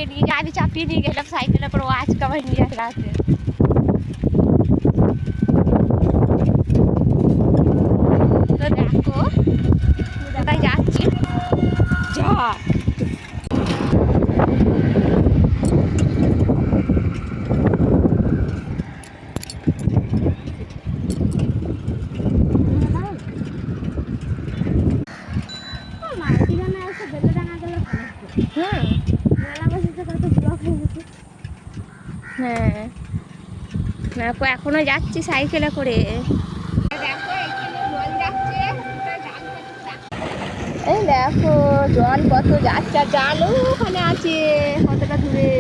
চাপিয়ে নিয়ে আমি চাপিয়ে নিয়ে গেলাম সাইকেলের পর, ও আজকে আবার নিয়ে আসে রাতে। তো দেখো কোথায় যাচ্ছি, যা হ্যাঁ দেখো এখনো যাচ্ছি সাইকেলে করে। এই দেখো জল কত যাচ্ছে, আর জালও ওখানে আছে কতটা দূরে।